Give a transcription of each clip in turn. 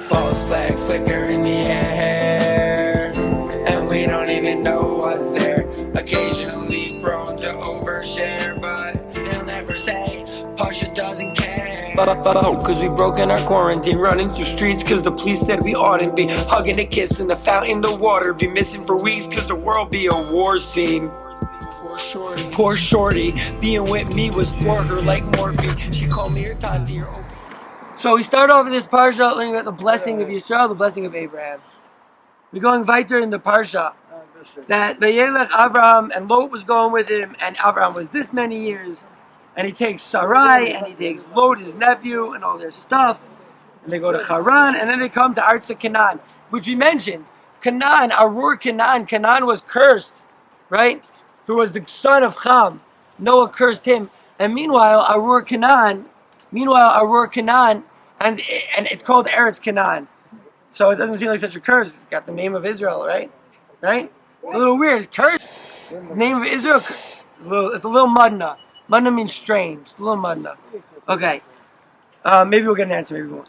False flag flicker in the air, and we don't even know what's there. Occasionally prone to overshare, but they'll never say PASHUT doesn't care. Cause we broken our quarantine, running through streets cause the police said we oughtn't be. Hugging a kiss in the fountain, the water be missing for weeks cause the world be a war scene. Poor shorty, being with me was for her like morphine. She called me her tati, her open. So we start off in this parsha learning about the blessing of Yisrael, the blessing of Abraham. We're going veiter in the parsha that Vayelech Abraham and Lot was going with him, and Abraham was this many years, and he takes Sarai and he takes Lot, his nephew, and all their stuff, and they go to Haran, and then they come to Arts of Canaan, which we mentioned. Canaan, Arur Canaan, Canaan was cursed, right? Who was the son of Ham. Noah cursed him, and meanwhile Arur Canaan, and it's called Eretz Canaan. So it doesn't seem like such a curse. It's got the name of Israel, right? Right? It's a little weird. It's cursed. Name of Israel. It's a little mudna. Mudna means strange. It's a little mudna. Okay. Maybe we'll get an answer. Maybe we won't.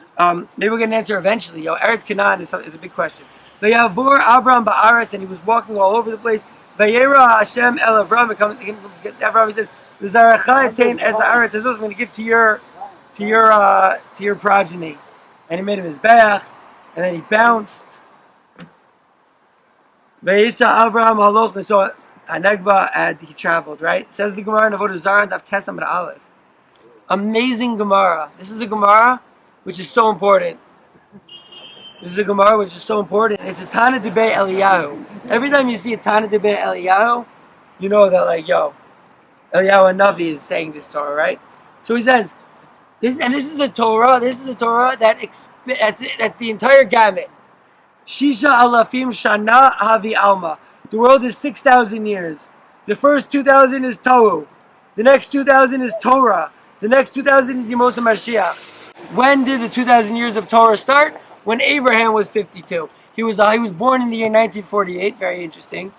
Maybe we'll get an answer eventually. Eretz Canaan is a big question. Vayavur Avram ba'aretz, and he was walking all over the place. Vayera Hashem el Avram. Avram, he says, "V'zaracha etein es haaretz hazos." I'm going to give to your progeny. And he made him his beach, and then he bounced. Vayisa Avraham haloch v'so anegba, and he traveled, right? Says the Gemara in Avodah Zarah, Daf Tesam and Aleph. Amazing Gemara. This is a Gemara which is so important. It's a Tana Debei Eliyahu. Every time you see a Tana Debei Eliyahu, you know that Eliyahu Navi is saying this Torah, right? So he says, this is a Torah that's the entire gamut. Shisha alafim shana havi alma. The world is 6,000 years. The first 2,000 is Tohu. The next 2,000 is Torah. The next 2,000 is Yemos HaMashiach. When did the 2,000 years of Torah start? When Abraham was 52. He was born in the year 1948. Very interesting.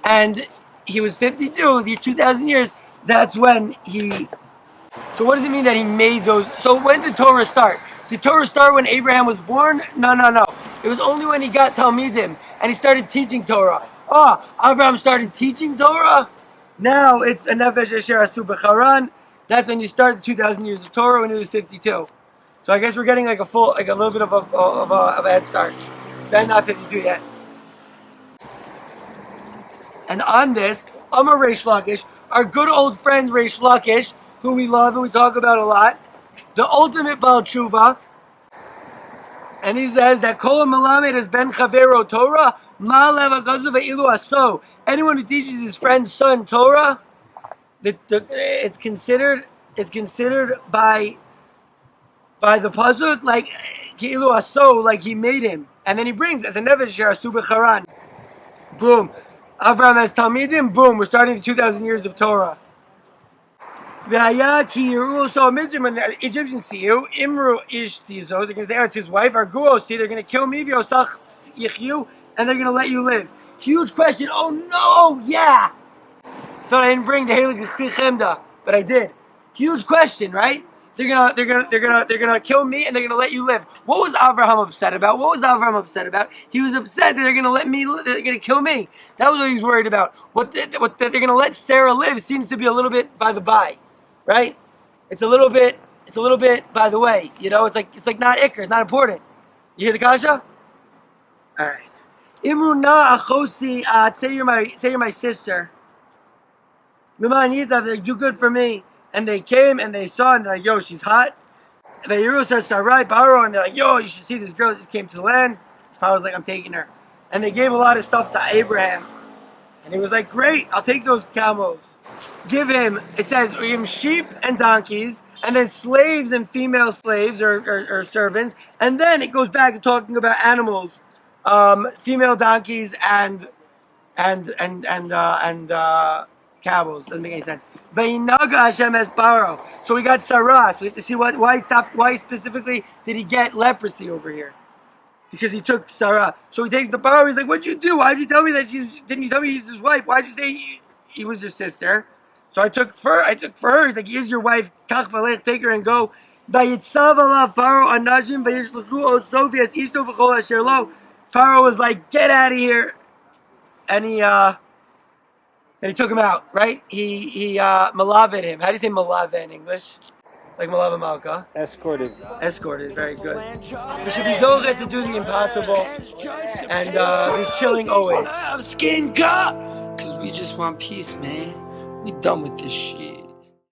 And he was 52. The 2,000 years. That's when he. So what does it mean that he made those? So when did Torah start? Did Torah start when Abraham was born? No. It was only when he got Talmidim and he started teaching Torah. Abraham started teaching Torah. Now it's a Nefesh Asher Asu B'Charan. That's when you start the 2,000 years of Torah when he was 52. So I guess we're getting a little bit of a head start. So I'm not 52 yet. And on this, Amar Reish Lakish, our good old friend Reish Lakish, who we love and we talk about a lot, the ultimate Baal Tshuva, and he says that Kol Melamed is Ben Chavero Torah, Ma Lev HaGazu Ve'ilu Aso. Anyone who teaches his friend's son Torah, it's considered by the pasuk like Ki'ilu Aso, like he made him. And then he brings as a Nefesh Asu B'Charan. Boom. Avraham has Talmidim. Boom. We're starting the 2,000 years of Torah. So when the Egyptians see you, Imru Ishtizo, they're going to say, it's his wife. Arguo, see, they're going to kill me, and they're going to let you live. Huge question. Oh no, yeah. Thought I didn't bring the Helig Chemda, but I did. Huge question, right? They're gonna kill me and they're gonna let you live. What was Abraham upset about? He was upset that they're gonna let me live, they're gonna kill me. That was what he was worried about. What they're gonna let Sarah live seems to be a little bit by the by, right? It's a little bit by the way. It's like not ikr, it's not important. You hear the kasha? Alright. Imruna achosi, say you're my sister. They do good for me. And they came and they saw and they're like, yo, she's hot. And Yeru says, Sarai, Paro, and they're like, yo, you should see this girl just came to the land. Paro's like, I'm taking her. And they gave a lot of stuff to Abraham. And he was like, great, I'll take those camels. Give him, it says, give him sheep and donkeys, and then slaves and female slaves or servants. And then it goes back to talking about animals, female donkeys and camels. Doesn't make any sense. Vayinaga Hashem as Paro. So we got Saras. We have to see why specifically did he get leprosy over here? Because he took Sarah. So he takes the Paro. He's like, what'd you do? Why'd you tell me that didn't you tell me he's his wife? Why'd you say he was your sister? So I took for her. He's like, here's your wife. Take her and go. Vayitzav alav Paro anajim vayishluchu oso v'yasishto v'chol asher lo. Pharaoh was like, get out of here. And he took him out, right? He malavid him. How do you say malava in English? Like malava malka. Escorted. Escorted, very good. We should be zocher to do the impossible and be chilling always. Skin cut, cause we just want peace, man. We done with this shit.